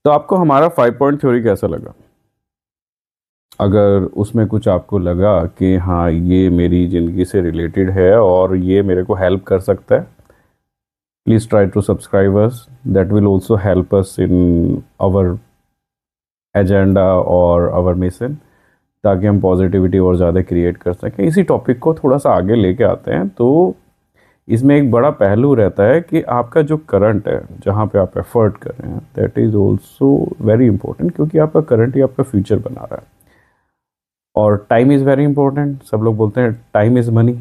तो आपको हमारा 5 पॉइंट थ्योरी कैसा लगा? अगर उसमें कुछ आपको लगा कि हाँ ये मेरी ज़िंदगी से रिलेटेड है और ये मेरे को हेल्प कर सकता है, please try to subscribe us. That will also help us in our agenda और आवर मिशन, ताकि हम पॉजिटिविटी और ज़्यादा क्रिएट कर सकें। इसी टॉपिक को थोड़ा सा आगे लेके आते हैं। तो इसमें एक बड़ा पहलू रहता है कि आपका जो करंट है, जहाँ पे आप एफर्ट कर रहे हैं, that is also very important, क्योंकि आपका करंट ही आपका फ्यूचर बना रहा है। और टाइम इज़ वेरी इंपॉर्टेंट। सब लोग बोलते हैं टाइम इज़ मनी,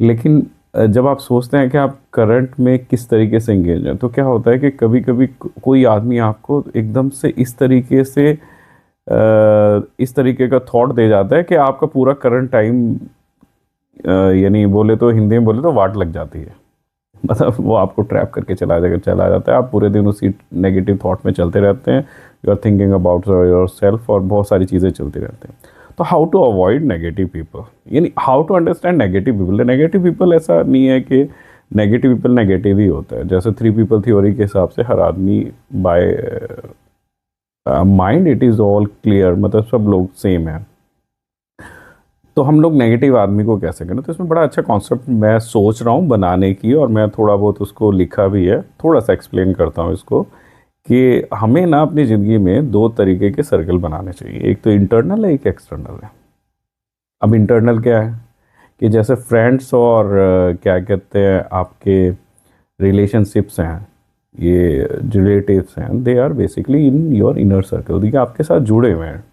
लेकिन जब आप सोचते हैं कि आप करंट में किस तरीके से इंगेज हैं, तो क्या होता है कि कभी कभी कोई आदमी आपको एकदम से इस तरीके का थॉट दे जाता है कि आपका पूरा करंट टाइम, यानी बोले तो हिंदी में बोले तो वाट लग जाती है। मतलब वो आपको ट्रैप करके चला जाता है। आप पूरे दिन उसी नेगेटिव थॉट में चलते रहते हैं। You are thinking about yourself और बहुत सारी चीज़ें चलती रहती हैं। तो how to avoid negative people, यानी how to understand negative people. Negative people ऐसा नहीं है कि नेगेटिव पीपल नेगेटिव ही होता है। जैसे 3 पीपल थ्योरी के हिसाब से हर आदमी by mind it is all clear, मतलब सब लोग सेम है। तो हम लोग नेगेटिव आदमी को कैसे करें? तो इसमें बड़ा अच्छा कॉन्सेप्ट मैं सोच रहा हूँ बनाने की, और मैं थोड़ा बहुत उसको लिखा भी है। थोड़ा सा एक्सप्लेन करता हूँ इसको कि हमें ना अपनी ज़िंदगी में 2 तरीके के सर्कल बनाने चाहिए। एक तो इंटरनल है, एक एक्सटर्नल है। अब इंटरनल क्या है कि जैसे फ्रेंड्स और क्या कहते हैं आपके रिलेशनशिप्स हैं, ये रिलेटिव्स हैं, they are basically in your inner circle. देखिए आपके साथ जुड़े हुए हैं।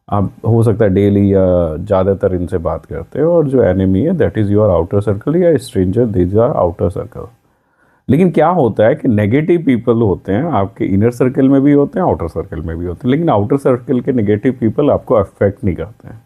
आप हो सकता है डेली या ज़्यादातर इनसे बात करते हो, और जो एनिमी है that is your outer circle, या stranger this are outer circle. लेकिन क्या होता है कि नेगेटिव पीपल होते हैं आपके इनर सर्कल में भी होते हैं, आउटर सर्कल में भी होते हैं। लेकिन आउटर सर्कल के नेगेटिव पीपल आपको अफेक्ट नहीं करते हैं।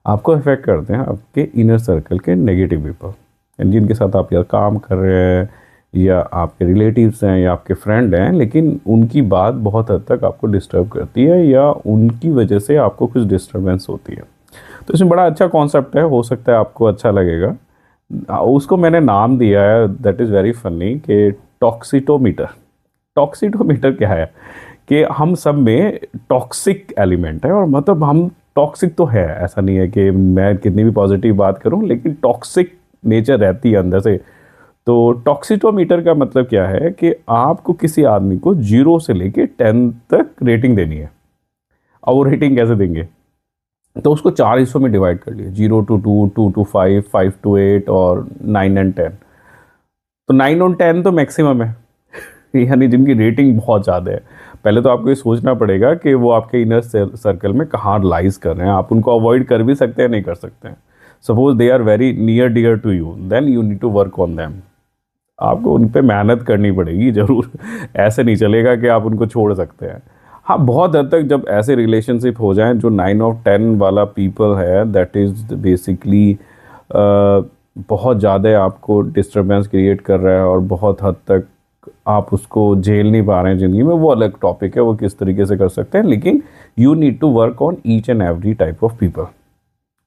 आपको अफेक्ट करते हैं आपके इनर सर्कल के नेगेटिव पीपल, जिनके साथ आप या काम कर रहे हैं, या आपके रिलेटिव्स हैं, या आपके फ्रेंड हैं, लेकिन उनकी बात बहुत हद तक आपको डिस्टर्ब करती है, या उनकी वजह से आपको कुछ डिस्टर्बेंस होती है। तो इसमें बड़ा अच्छा कॉन्सेप्ट है, हो सकता है आपको अच्छा लगेगा। उसको मैंने नाम दिया है, दैट इज़ वेरी फनी, कि टॉक्सिटोमीटर। टॉक्सिटोमीटर क्या है कि हम सब में टॉक्सिक एलिमेंट है, और मतलब हम टॉक्सिक तो है, ऐसा नहीं है कि मैं कितनी भी पॉजिटिव बात करूं, लेकिन टॉक्सिक नेचर रहती है अंदर से। तो टॉक्सिटोमीटर का मतलब क्या है कि आपको किसी आदमी को 0 से लेके 10 तक रेटिंग देनी है। और वो रेटिंग कैसे देंगे? तो उसको 4 हिस्सों में डिवाइड कर लिया, 0 to 2, 2 to 5, 5 to 8 और 9 and 10। तो 9 और 10 तो मैक्सिमम है, यानी जिनकी रेटिंग बहुत ज़्यादा है। पहले तो आपको ये सोचना पड़ेगा कि वो आपके इनर सर्कल में कहाँ लाइज कर रहे हैं। आप उनको अवॉइड कर भी सकते हैं, नहीं कर सकते हैं। Suppose they are very near dear to you, then you need to work on them. आपको उन पर मेहनत करनी पड़ेगी ज़रूर। ऐसे नहीं चलेगा कि आप उनको छोड़ सकते हैं। हाँ, बहुत हद तक जब ऐसे रिलेशनशिप हो जाएं, जो 9 और 10 वाला पीपल है, दैट इज़ बेसिकली बहुत ज़्यादा आपको डिस्टर्बेंस क्रिएट कर रहा है, और बहुत हद तक आप उसको झेल नहीं पा रहे हैं ज़िंदगी में, वो अलग टॉपिक है, वो किस तरीके से कर सकते हैं। लेकिन you need to work on each and every type of people.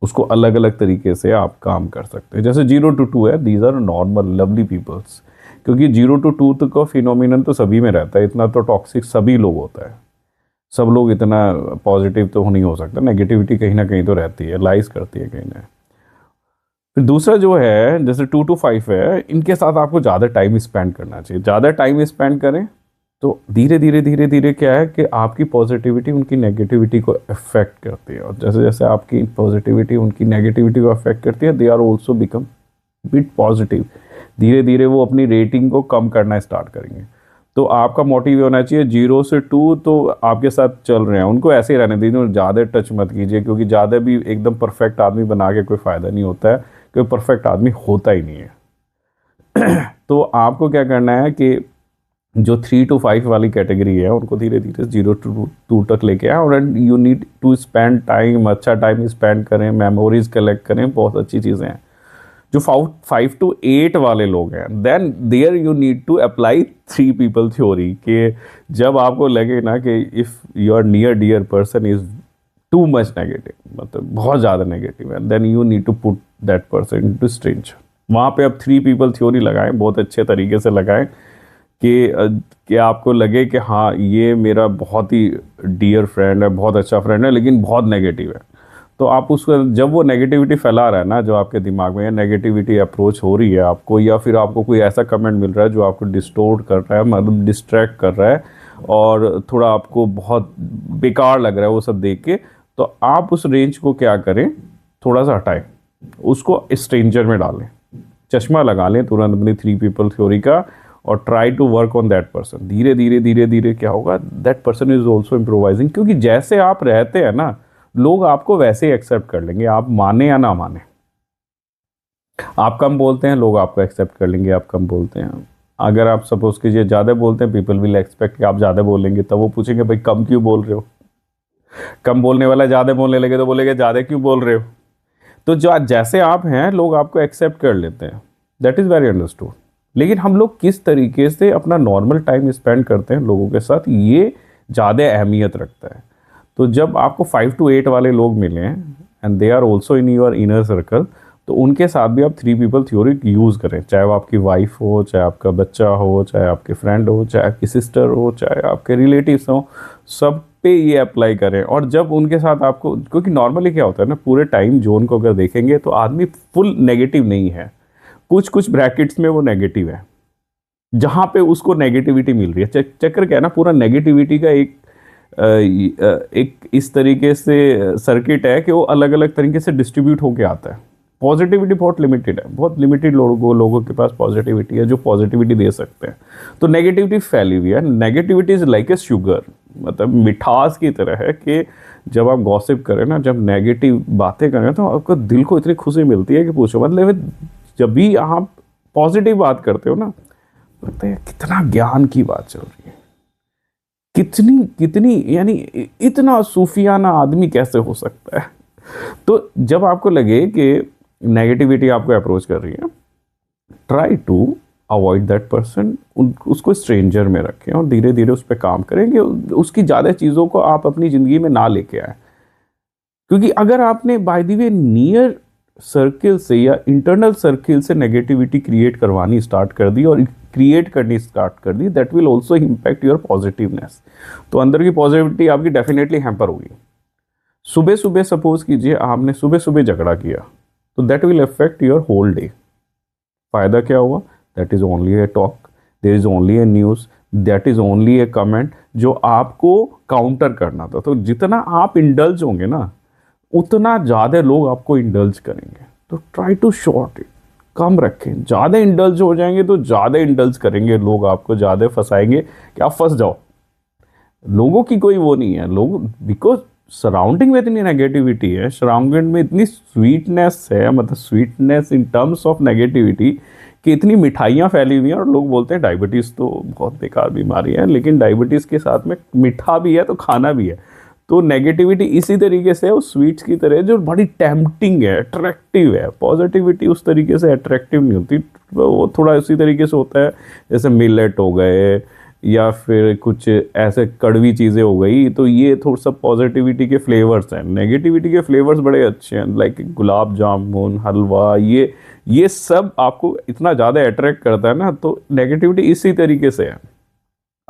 उसको अलग अलग तरीके से आप काम कर सकते हैं। जैसे 0 to 2 है, these are normal lovely peoples, क्योंकि 0 to 2 तक का फिनोमिनन तो सभी में रहता है। इतना तो टॉक्सिक सभी लोग होता है। सब लोग इतना पॉजिटिव तो नहीं हो सकता, नेगेटिविटी कहीं ना कहीं तो रहती है, लाइज करती है कहीं ना। फिर दूसरा जो है, जैसे 2 to 5 है, इनके साथ आपको ज़्यादा टाइम स्पेंड करना चाहिए। ज़्यादा टाइम स्पेंड करें तो धीरे धीरे धीरे धीरे क्या है कि आपकी पॉजिटिविटी उनकी नेगेटिविटी को अफेक्ट करती है, और जैसे जैसे आपकी पॉजिटिविटी उनकी नेगेटिविटी को अफेक्ट करती है, they are also become bit positive. धीरे धीरे वो अपनी रेटिंग को कम करना स्टार्ट करेंगे। तो आपका मोटिव ये होना चाहिए, 0 से 2 तो आपके साथ चल रहे हैं, उनको ऐसे ही रहने दीजिए, ज़्यादा टच मत कीजिए, क्योंकि ज़्यादा भी एकदम परफेक्ट आदमी बना के कोई फ़ायदा नहीं होता है, क्योंकि परफेक्ट आदमी होता ही नहीं है। तो आपको क्या करना है कि जो 3 to 5 वाली कैटेगरी है, उनको धीरे धीरे 0 to 2 तक लेके आए, और you need to spend time, अच्छा टाइम स्पेंड करें, मेमोरीज कलेक्ट करें, बहुत अच्छी चीज़ें हैं। जो 5 to 8 वाले लोग हैं, then there you need to apply 3 people theory, कि जब आपको लगे ना कि if your near dear person is too much negative, मतलब बहुत ज़्यादा नेगेटिव है, then you need to put that person to strange. वहाँ पे अब 3 पीपल थ्योरी लगाएं, बहुत अच्छे तरीके से लगाएं, कि आपको लगे कि हाँ ये मेरा बहुत ही डियर फ्रेंड है, बहुत अच्छा फ्रेंड है, लेकिन बहुत नेगेटिव है। तो आप उसको, जब वो नेगेटिविटी फैला रहा है ना जो आपके दिमाग में, या नेगेटिविटी अप्रोच हो रही है आपको, या फिर आपको कोई ऐसा कमेंट मिल रहा है जो आपको डिस्टोर्ट कर रहा है, मतलब डिस्ट्रैक्ट कर रहा है, और थोड़ा आपको बहुत बेकार लग रहा है वो सब देख के, तो आप उस रेंज को क्या करें, थोड़ा सा हटाएं, उसको स्ट्रेंजर में डालें, चश्मा लगा लें तुरंत अपनी 3 पीपल थ्योरी का, और try to work on that person. धीरे धीरे धीरे धीरे क्या होगा, that person is also improvising, क्योंकि जैसे आप रहते हैं ना, लोग आपको वैसे ही एक्सेप्ट कर लेंगे, आप माने या ना माने। आप कम बोलते हैं, लोग आपको एक्सेप्ट कर लेंगे, आप कम बोलते हैं। अगर आप सपोज कीजिए ज़्यादा बोलते हैं, पीपल विल एक्सपेक्ट कि आप ज़्यादा बोलेंगे, तब वो पूछेंगे भाई कम क्यों बोल रहे हो। कम बोलने वाला ज़्यादा बोलने लगे तो बोलेंगे ज़्यादा क्यों बोल रहे हो। तो जो जैसे आप हैं, लोग आपको एक्सेप्ट कर लेते हैं, दैट इज़ वेरी अंडरस्टूड। लेकिन हम लोग किस तरीके से अपना नॉर्मल टाइम स्पेंड करते हैं लोगों के साथ, ये ज़्यादा अहमियत रखता है। तो जब आपको 5 to 8 वाले लोग मिले हैं, and they are also in your inner circle, तो उनके साथ भी आप 3 पीपल थ्योरी यूज़ करें, चाहे वो आपकी वाइफ हो, चाहे आपका बच्चा हो, चाहे आपके फ्रेंड हो, चाहे आपकी सिस्टर हो, चाहे आपके रिलेटिव्स हो, सब पे ये अप्लाई करें। और जब उनके साथ आपको, क्योंकि नॉर्मली क्या होता है ना, पूरे टाइम जोन को अगर देखेंगे तो आदमी फुल नेगेटिव नहीं है, कुछ कुछ ब्रैकेट्स में वो नेगेटिव है, जहाँ पे उसको नेगेटिविटी मिल रही है। चक्कर क्या है ना, पूरा नेगेटिविटी का एक इस तरीके से सर्किट है कि वो अलग अलग तरीके से डिस्ट्रीब्यूट होके आता है। पॉजिटिविटी बहुत लिमिटेड है, बहुत लिमिटेड लोगों के पास पॉजिटिविटी है जो पॉजिटिविटी दे सकते हैं। तो नेगेटिविटी फैली हुई है। Negativity is like a sugar, मतलब मिठास की तरह है कि जब आप गॉसिप करें ना, जब नेगेटिव बातें करें, तो आपको दिल को इतनी खुशी मिलती है कि पूछो। मतलब जब भी आप पॉजिटिव बात करते हो ना, लगता है कितना ज्ञान की बात चल रही है, कितनी कितनी, यानी इतना सूफियाना आदमी कैसे हो सकता है। तो जब आपको लगे कि नेगेटिविटी आपको अप्रोच कर रही है, try to avoid that person, उसको स्ट्रेंजर में रखें और धीरे धीरे उस पर काम करेंगे। उसकी ज़्यादा चीज़ों को आप अपनी ज़िंदगी में ना लेके आए, क्योंकि अगर आपने by the way near circle से या इंटरनल सर्किल से नेगेटिविटी क्रिएट करवानी स्टार्ट कर दी और क्रिएट करनी स्टार्ट कर दी, that will also impact your positiveness. तो अंदर की पॉजिटिविटी आपकी डेफिनेटली हैम्पर होगी। सुबह सुबह सपोज कीजिए आपने सुबह सुबह झगड़ा किया, तो that will affect your whole day. फायदा क्या हुआ, that is only a talk, there is only a news, that is only a comment जो आपको काउंटर करना था। तो जितना आप इंडल्ज होंगे ना, उतना ज़्यादा लोग आपको इंडल्ज करेंगे। तो ट्राई टू शॉर्ट इट, कम रखें। ज़्यादा इंडल्ज हो जाएंगे तो ज़्यादा इंडल्ज करेंगे लोग, आपको ज़्यादा फंसाएंगे कि आप फंस जाओ। लोगों की कोई वो नहीं है, लोग बिकॉज सराउंडिंग में इतनी नेगेटिविटी है, सराउंडिंग में इतनी स्वीटनेस है, मतलब sweetness in terms of negativity, कि इतनी मिठाइयाँ फैली हुई हैं। और लोग बोलते हैं डायबिटीज़ तो बहुत बेकार बीमारी है, लेकिन डायबिटीज़ के साथ में मीठा भी है तो खाना भी है। तो नेगेटिविटी इसी तरीके से उस स्वीट्स की तरह जो बड़ी टेम्पटिंग है, अट्रैक्टिव है। पॉजिटिविटी उस तरीके से अट्रैक्टिव नहीं होती, वो थोड़ा उसी तरीके से होता है जैसे मिलेट हो गए या फिर कुछ ऐसे कड़वी चीज़ें हो गई। तो ये थोड़ा सा पॉजिटिविटी के फ्लेवर्स हैं। नेगेटिविटी के फ्लेवर्स बड़े अच्छे हैं, लाइक गुलाब जामुन, हलवा, ये सब आपको इतना ज़्यादा अट्रैक्ट करता है ना। तो नेगेटिविटी इसी तरीके से है।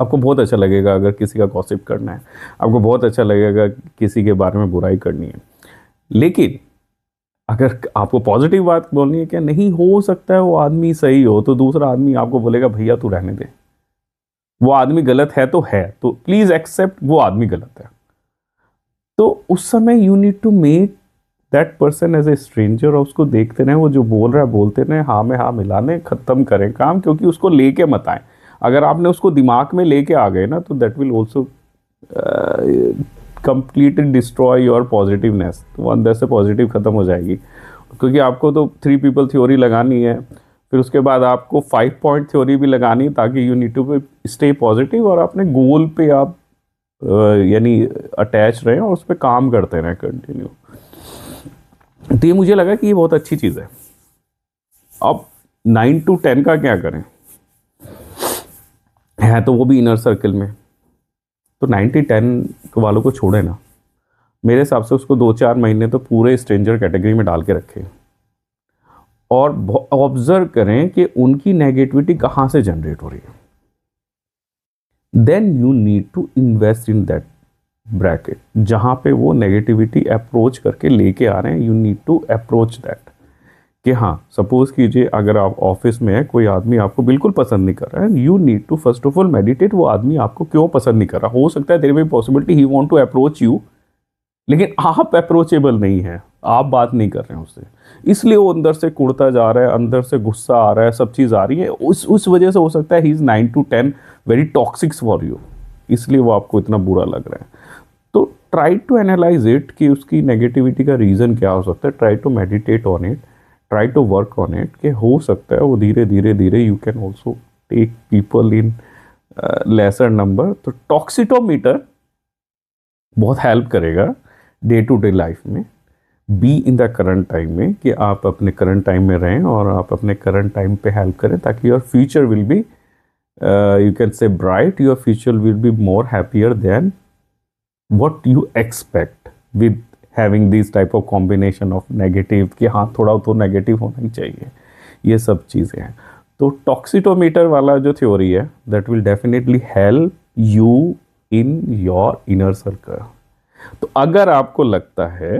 आपको बहुत अच्छा लगेगा अगर किसी का गॉसिप करना है, आपको बहुत अच्छा लगेगा किसी के बारे में बुराई करनी है। लेकिन अगर आपको पॉजिटिव बात बोलनी है, क्या नहीं हो सकता है वो आदमी सही हो, तो दूसरा आदमी आपको बोलेगा भैया तू रहने दे, वो आदमी गलत है तो प्लीज एक्सेप्ट वो आदमी गलत है। तो उस समय you need to make that person as a stranger, और उसको देखते रहे, वो जो बोल रहा है बोलते रहे, हाँ में हाँ मिलाने, खत्म करें काम। क्योंकि उसको लेके मत आए। अगर आपने उसको दिमाग में लेके आ गए ना, तो that will also completely destroy your positiveness. तो अंदर से पॉजिटिव खत्म हो जाएगी। क्योंकि आपको तो 3 पीपल थ्योरी लगानी है, फिर उसके बाद आपको 5 पॉइंट थ्योरी भी लगानी है, ताकि you need to stay positive और अपने गोल पे आप यानी अटैच रहें और उस पर काम करते रहें कंटिन्यू। तो ये मुझे लगा कि ये बहुत अच्छी चीज़ है। अब 9 to 10 का क्या करें, है तो वो भी इनर सर्कल में। तो 90-10 वालों को छोड़े ना, मेरे हिसाब से उसको 2-4 महीने तो पूरे स्ट्रेंजर कैटेगरी में डाल के रखें और ऑब्जर्व करें कि उनकी नेगेटिविटी कहाँ से जनरेट हो रही है। Then you need to invest in that bracket, जहाँ पे वो नेगेटिविटी अप्रोच करके लेके आ रहे हैं, you need to approach that. कि हाँ, सपोज कीजिए अगर आप ऑफिस में है, कोई आदमी आपको बिल्कुल पसंद नहीं कर रहा है, you need to first of all meditate, वो आदमी आपको क्यों पसंद नहीं कर रहा। हो सकता है देयर में possibility he want to approach you, लेकिन आप अप्रोचेबल नहीं है, आप बात नहीं कर रहे हैं उससे, इसलिए वो अंदर से कुड़ता जा रहा है, अंदर से गुस्सा आ रहा है, सब चीज़ आ रही है, उस वजह से हो सकता है he is 9 to 10 very toxics for you, इसलिए वो आपको इतना बुरा लग रहा है। तो ट्राई टू एनालाइज इट कि उसकी नेगेटिविटी का रीज़न क्या हो सकता है, try to meditate on it, try to work on it, कि हो सकता है वो धीरे धीरे धीरे you can also take people in lesser number. तो टॉक्सिटोमीटर बहुत हेल्प करेगा डे टू डे लाइफ में, be in the current time में, कि आप अपने करंट टाइम में रहें और आप अपने करंट टाइम पे हेल्प करें, ताकि your future will be you can say bright, your future will be more happier than what you expect with having these type of combination of negative, कि हाँ थोड़ा तो नेगेटिव होना ही चाहिए, ये सब चीज़ें हैं। तो टॉक्सिटोमीटर वाला जो थ्योरी है that will definitely help you in your inner circle. तो अगर आपको लगता है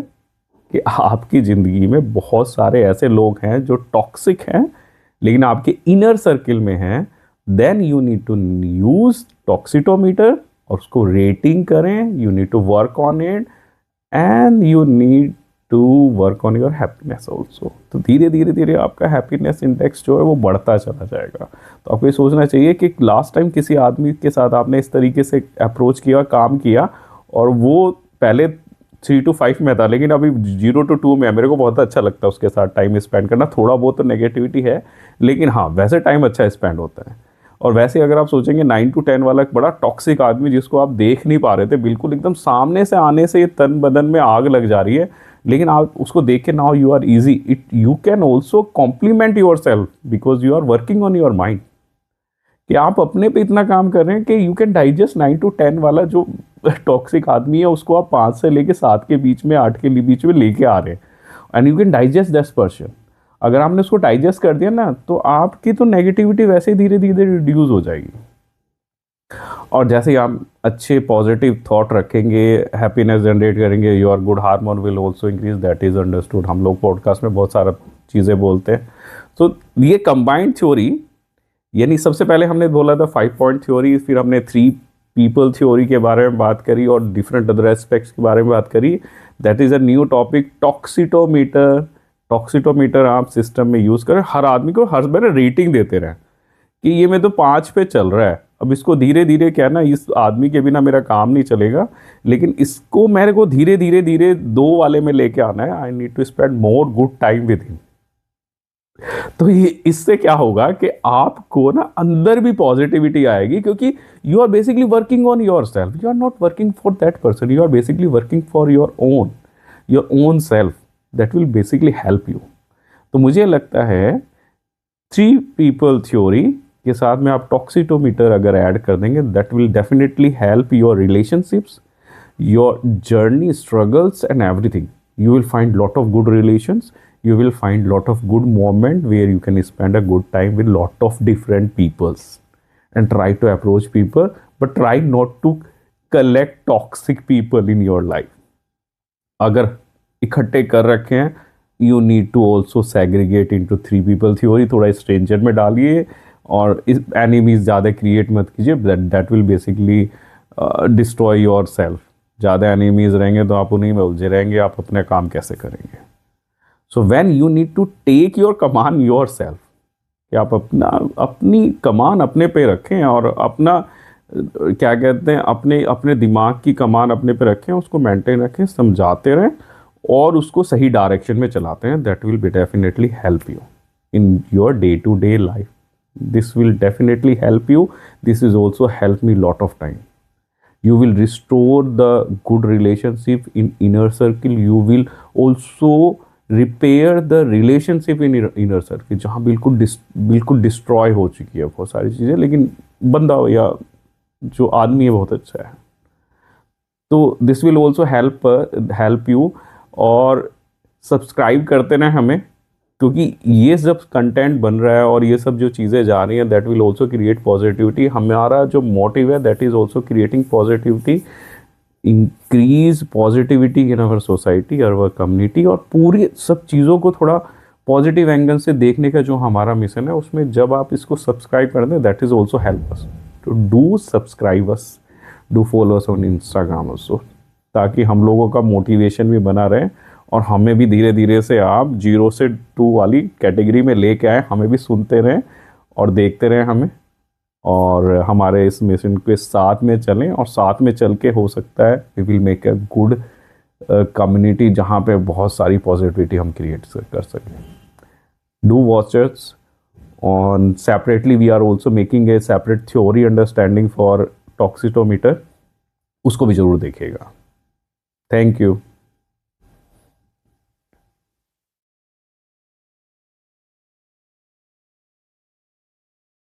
कि आपकी ज़िंदगी में बहुत सारे ऐसे लोग हैं जो टॉक्सिक हैं लेकिन आपके इनर सर्किल में हैं, then you need to use toxitometer और उसको रेटिंग करें, you need to work on it and you need to work on your happiness also. तो धीरे धीरे धीरे आपका हैप्पीनेस इंडेक्स जो है वो बढ़ता चला जाएगा। तो आपको ये सोचना चाहिए कि लास्ट टाइम किसी आदमी के साथ आपने इस तरीके से अप्रोच किया, काम किया, और वो पहले 3 to 5 में था लेकिन अभी 0 to 2 में है, मेरे को बहुत अच्छा लगता है उसके साथ टाइम स्पेंड करना। थोड़ा बहुत तो नेगेटिविटी है लेकिन हाँ वैसे टाइम अच्छा स्पेंड होता है। और वैसे अगर आप सोचेंगे 9 to 10 वाला एक बड़ा टॉक्सिक आदमी जिसको आप देख नहीं पा रहे थे, बिल्कुल एकदम सामने से आने से ये तन बदन में आग लग जा रही है, लेकिन आप उसको देख के now you are easy, it you can also compliment your self because you are working on your mind, कि आप अपने पे इतना काम कर रहे हैं कि यू कैन डाइजेस्ट 9 to 10 वाला जो टॉक्सिक आदमी है उसको आप 5 से लेके 7 के बीच में, 8 के बीच में लेके आ रहे हैं, एंड यू कैन डाइजेस्ट 10%। अगर आपने उसको डाइजेस्ट कर दिया ना तो आपकी तो नेगेटिविटी वैसे ही धीरे धीरे रिड्यूस हो जाएगी। और जैसे ही आप अच्छे पॉजिटिव थॉट रखेंगे, हैप्पीनेस जनरेट करेंगे, your good hormone will also increase, that is understood. हम लोग पॉडकास्ट में बहुत सारा चीज़ें बोलते हैं। तो ये कंबाइंड थ्योरी, यानी सबसे पहले हमने बोला था 5 पॉइंट थ्योरी, फिर हमने 3 पीपल थ्योरी के बारे में बात करी और डिफरेंट अदर एस्पेक्ट्स के बारे में बात करी। That is a new topic, toxitometer. Toxitometer आप सिस्टम में यूज़ करें, हर आदमी को हर बार रेटिंग देते रहें कि ये मैं तो 5 पे चल रहा है, अब इसको धीरे धीरे क्या ना, इस आदमी के बिना मेरा काम नहीं चलेगा, लेकिन इसको मेरे को धीरे धीरे धीरे 2 वाले में लेके आना है। I need to spend more good time with him. तो ये इससे क्या होगा कि आपको ना अंदर भी पॉजिटिविटी आएगी, क्योंकि you are basically working on your self, you are not working for that person, you are basically working for your own self, that will basically help you. तो मुझे लगता है 3 पीपल थ्योरी के साथ में आप टॉक्सिटोमीटर अगर ऐड कर देंगे, that will definitely help your relationships, your journey, struggles and everything. You will find lot of good relations, you will find lot of good moment where you can spend a good time with lot of different peoples, and try to approach people, but try not to collect toxic people in your life. अगर इकट्ठे कर रखे हैं, you need to also segregate into 3 people theory, थोड़ा stranger में डालिए और इस enemies ज़्यादा क्रिएट मत कीजिए, that will basically destroy yourself. ज़्यादा एनिमीज रहेंगे तो आप उन्हीं में उलझे रहेंगे, आप अपने काम कैसे करेंगे। So when you need to take your command your self, कि आप अपनी कमान अपने पे रखें और अपना क्या कहते हैं अपने दिमाग की कमान अपने पे रखें, उसको मेंटेन रखें, समझाते रहें और उसको सही डायरेक्शन में चलाते हैं। That will be definitely help you in your day to day life. This will definitely help you, this is also help me lot of time. You will restore the good relationship in inner circle, you will also repair the relationship in inner circle, जहाँ बिल्कुल destroy हो चुकी है बहुत सारी चीज़ें, लेकिन बंदा या जो आदमी है बहुत अच्छा है। तो this will also help you. और सब्सक्राइब करते रहें हमें, क्योंकि ये जब कंटेंट बन रहा है और ये सब जो चीज़ें जा रही हैं, that will also create positivity. हमारा जो मोटिव है that is also creating positivity, increase positivity in our society, our community, और पूरी सब चीज़ों को थोड़ा पॉजिटिव एंगल से देखने का जो हमारा मिशन है, उसमें जब आप इसको सब्सक्राइब कर दें, that is also help us to do subscribe us, do follow us on Instagram also, ताकि हम लोगों का मोटिवेशन भी बना रहे और हमें भी धीरे धीरे से आप 0 से 2 वाली कैटेगरी में लेके आए, हमें भी सुनते रहें और देखते रहें हमें, और हमारे इस मिशन के साथ में चलें, और साथ में चल के हो सकता है we will make a good community जहाँ पे बहुत सारी पॉजिटिविटी हम क्रिएट कर सकें। Do watch us on separately, we are also making a separate theory understanding for toxitometer, उसको भी ज़रूर देखिएगा। Thank you.